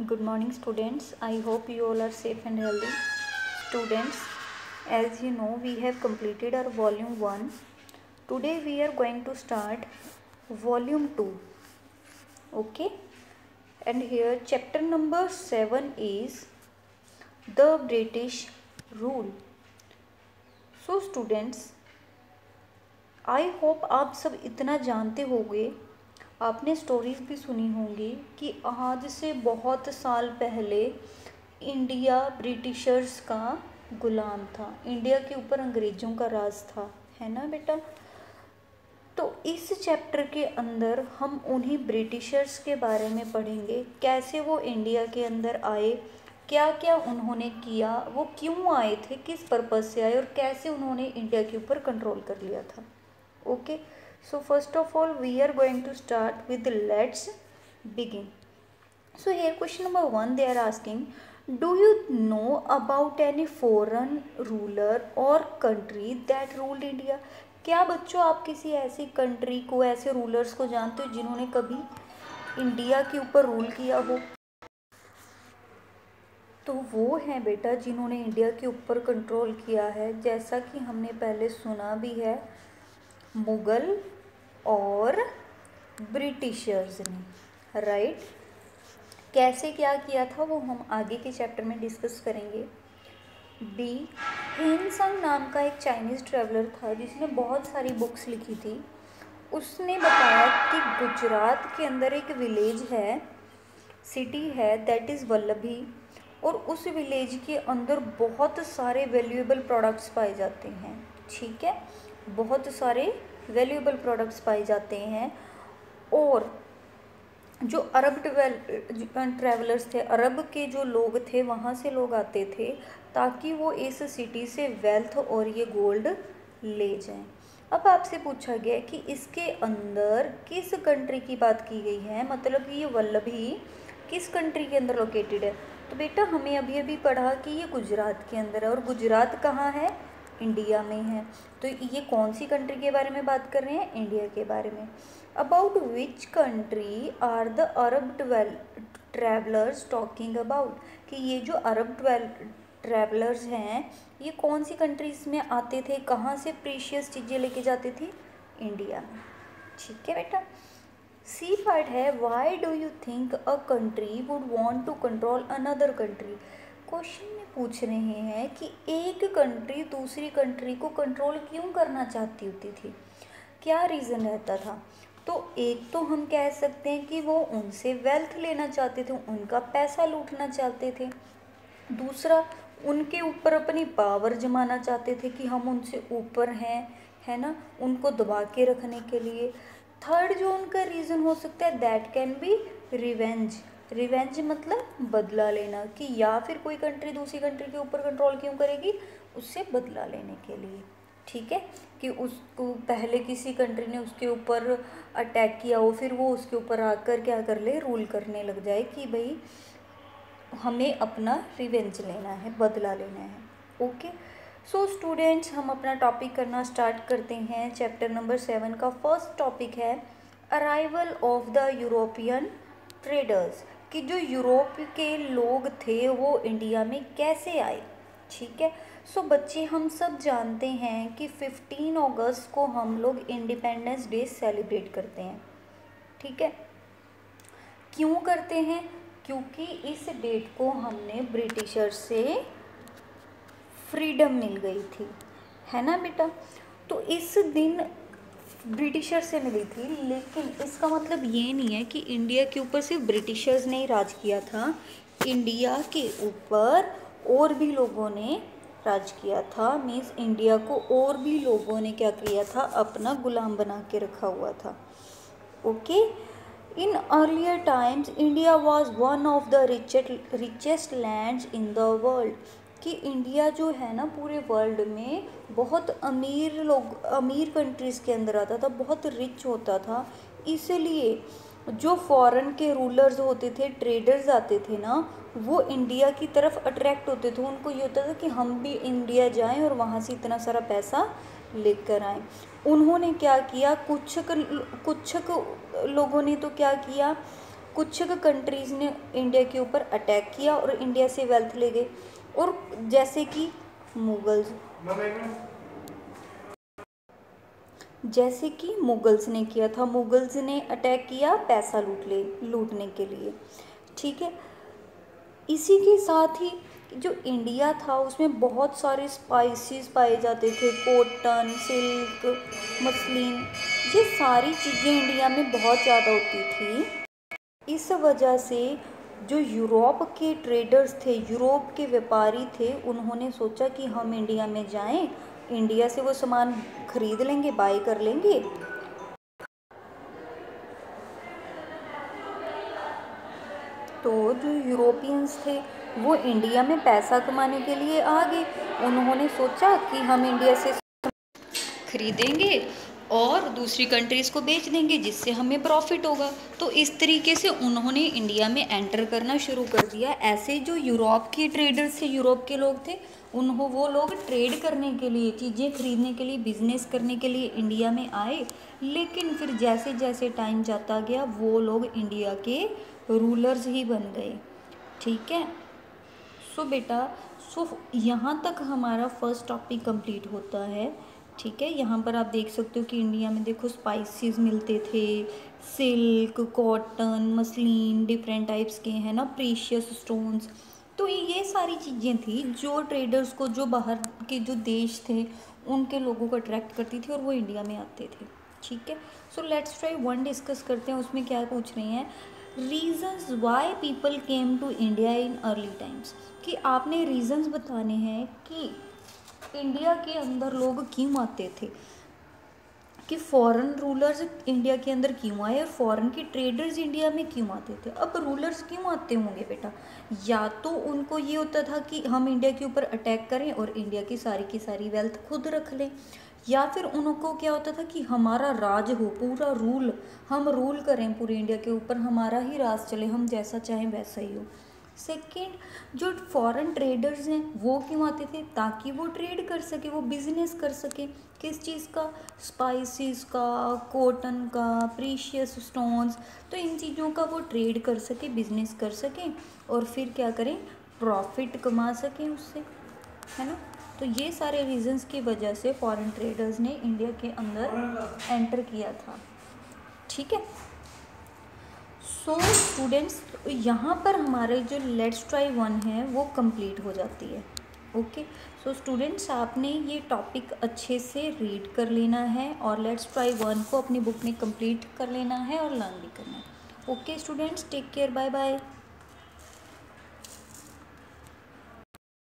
Good morning, students. I hope you all are safe and healthy. Students, as you know, we have completed our volume 1. Today we are going to start volume 2. Okay? And here chapter number 7 is the British rule. So students, I hope आप सब इतना जानते होंगे, आपने stories भी सुनी होंगी कि आज से बहुत साल पहले इंडिया ब्रिटिशर्स का गुलाम था, इंडिया के ऊपर अंग्रेज़ों का राज था, है ना बेटा। तो इस चैप्टर के अंदर हम उन्हीं ब्रिटिशर्स के बारे में पढ़ेंगे, कैसे वो इंडिया के अंदर आए, क्या क्या उन्होंने किया, वो क्यों आए थे, किस पर्पज़ से आए और कैसे उन्होंने इंडिया के ऊपर कंट्रोल कर लिया था। Okay, so first of all we are going to start with let's begin. So here question number 1 they are asking, do you know about any foreign ruler or country that ruled India? क्या बच्चों आप किसी ऐसी country को, ऐसे rulers को जानते हो जिन्होंने कभी इंडिया के ऊपर रूल किया हो? तो वो हैं बेटा जिन्होंने इंडिया के ऊपर कंट्रोल किया है, जैसा कि हमने पहले सुना भी है, मुग़ल और ब्रिटिशर्स ने, राइट। कैसे क्या किया था वो हम आगे के चैप्टर में डिस्कस करेंगे। बी, हेनसंग नाम का एक चाइनीज़ ट्रैवलर था जिसने बहुत सारी बुक्स लिखी थी। उसने बताया कि गुजरात के अंदर एक विलेज है, सिटी है, दैट इज़ वल्लभी, और उस विलेज के अंदर बहुत सारे वैल्यूएबल प्रोडक्ट्स पाए जाते हैं। ठीक है, बहुत सारे वैल्यूएबल प्रोडक्ट्स पाए जाते हैं। और जो अरब ट्रैवलर्स थे, अरब के जो लोग थे, वहाँ से लोग आते थे ताकि वो इस सिटी से वेल्थ और ये गोल्ड ले जाएं। अब आपसे पूछा गया कि इसके अंदर किस कंट्री की बात की गई है, मतलब कि ये वल्लभी किस कंट्री के अंदर लोकेटेड है। तो बेटा हमें अभी अभी पढ़ा कि ये गुजरात के अंदर है, और गुजरात कहाँ है? इंडिया में है। तो ये कौन सी कंट्री के बारे में बात कर रहे हैं? इंडिया के बारे में। About which country are the Arab travellers talking about, कि ये जो अरब ट्रैवलर्स हैं ये कौन सी कंट्रीज़ में आते थे, कहाँ से प्रीशियस चीज़ें लेके जाते थे? इंडिया में। ठीक है बेटा। सी पार्ट है, why do you think a country would want to control another country. Question में पूछ रहे हैं कि एक कंट्री दूसरी कंट्री को कंट्रोल क्यों करना चाहती होती थी, क्या रीज़न रहता था। तो एक तो हम कह सकते हैं कि वो उनसे वेल्थ लेना चाहते थे, उनका पैसा लूटना चाहते थे। दूसरा, उनके ऊपर अपनी पावर जमाना चाहते थे कि हम उनसे ऊपर हैं, है ना, उनको दबा के रखने के लिए। थर्ड जो उनका रीज़न हो सकता है, that can be revenge. Revenge मतलब बदला लेना, कि या फिर कोई कंट्री दूसरी कंट्री के ऊपर कंट्रोल क्यों करेगी, उससे बदला लेने के लिए। ठीक है, कि उसको पहले किसी कंट्री ने उसके ऊपर अटैक किया हो, फिर वो उसके ऊपर आकर क्या कर ले, रूल करने लग जाए कि भाई हमें अपना रिवेंज लेना है, बदला लेना है। ओके, सो स्टूडेंट्स हम अपना टॉपिक करना स्टार्ट करते हैं। चैप्टर नंबर 7 का फर्स्ट टॉपिक है arrival of the European traders, कि जो यूरोप के लोग थे वो इंडिया में कैसे आए। ठीक है, सो बच्चे हम सब जानते हैं कि 15 अगस्त को हम लोग इंडिपेंडेंस डे सेलिब्रेट करते हैं। ठीक है, क्यों करते हैं? क्योंकि इस डेट को हमने ब्रिटिशर्स से फ्रीडम मिल गई थी, है ना बेटा। तो इस दिन ब्रिटिशर से मिली थी, लेकिन इसका मतलब ये नहीं है कि इंडिया के ऊपर सिर्फ ब्रिटिशर्स ने ही राज किया था, इंडिया के ऊपर और भी लोगों ने राज किया था। मीन्स इंडिया को और भी लोगों ने क्या किया था, अपना गुलाम बना के रखा हुआ था। Okay, in earlier times India was one of the richest lands in the world, कि इंडिया जो है ना पूरे वर्ल्ड में बहुत अमीर कंट्रीज़ के अंदर आता था, बहुत रिच होता था। इसलिए जो फॉरेन के रूलर्स होते थे, ट्रेडर्स आते थे ना, वो इंडिया की तरफ अट्रैक्ट होते थे। उनको ये होता था कि हम भी इंडिया जाएं और वहाँ से इतना सारा पैसा लेकर आएं। उन्होंने क्या किया, कुछ लोगों ने तो क्या किया, कुछ कंट्रीज़ ने इंडिया के ऊपर अटैक किया और इंडिया से वेल्थ ले गए। और जैसे कि मुगल्स ने किया था, मुगल्स ने अटैक किया पैसा लूटने के लिए, ठीक है। इसी के साथ ही जो इंडिया था उसमें बहुत सारे स्पाइसेस पाए जाते थे, कॉटन, सिल्क, मसलिन, ये सारी चीज़ें इंडिया में बहुत ज़्यादा होती थी। इस वजह से जो यूरोप के ट्रेडर्स थे, यूरोप के व्यापारी थे, उन्होंने सोचा कि हम इंडिया में जाएं, इंडिया से वो सामान खरीद लेंगे, बाय कर लेंगे। तो जो यूरोपियंस थे वो इंडिया में पैसा कमाने के लिए आ गए। उन्होंने सोचा कि हम इंडिया से खरीदेंगे और दूसरी कंट्रीज़ को बेच देंगे, जिससे हमें प्रॉफिट होगा। तो इस तरीके से उन्होंने इंडिया में एंटर करना शुरू कर दिया। ऐसे जो यूरोप के ट्रेडर्स थे, यूरोप के लोग थे, वो लोग ट्रेड करने के लिए, चीज़ें खरीदने के लिए, बिजनेस करने के लिए इंडिया में आए। लेकिन फिर जैसे जैसे टाइम जाता गया वो लोग इंडिया के रूलर्स ही बन गए, ठीक है। सो बेटा, यहाँ तक हमारा फर्स्ट टॉपिक कंप्लीट होता है, ठीक है। यहाँ पर आप देख सकते हो कि इंडिया में देखो स्पाइसेस मिलते थे, silk, cotton, muslin, different types के, है ना, प्रीशियस स्टोन्स। तो ये सारी चीज़ें थी जो ट्रेडर्स को, जो बाहर के जो देश थे उनके लोगों को अट्रैक्ट करती थी और वो इंडिया में आते थे, ठीक है। So let's try one discuss करते हैं। उसमें क्या पूछ रहे हैं, reasons why people came to India in early times, कि आपने रीजंस बताने हैं कि इंडिया के अंदर लोग क्यों आते थे, कि फॉरेन रूलर्स इंडिया के अंदर क्यों आए और फॉरेन के ट्रेडर्स इंडिया में क्यों आते थे। अब रूलर्स क्यों आते होंगे बेटा, या तो उनको ये होता था कि हम इंडिया के ऊपर अटैक करें और इंडिया की सारी वेल्थ खुद रख लें, या फिर उनको क्या होता था कि हमारा राज हो, पूरा रूल, हम रूल करें पूरे इंडिया के ऊपर, हमारा ही राज चले, हम जैसा चाहें वैसा ही हो। सेकेंड, जो फॉरेन ट्रेडर्स हैं वो क्यों आते थे, ताकि वो ट्रेड कर सके, वो बिजनेस कर सके, किस चीज़ का, स्पाइसेस का, कॉटन का, प्रीशियस स्टोन्स, तो इन चीज़ों का वो ट्रेड कर सके, बिजनेस कर सकें और फिर क्या करें, प्रॉफिट कमा सकें उससे, है ना। तो ये सारे रीजंस की वजह से फॉरेन ट्रेडर्स ने इंडिया के अंदर एंटर किया था, ठीक है। सो स्टूडेंट्स, यहाँ पर हमारे जो लेट्स ट्राई वन है वो कंप्लीट हो जाती है, ओके। सो स्टूडेंट्स, आपने ये टॉपिक अच्छे से रीड कर लेना है और लेट्स ट्राई वन को अपनी बुक में कंप्लीट कर लेना है और लर्न भी करना है, okay students. Take care, bye bye.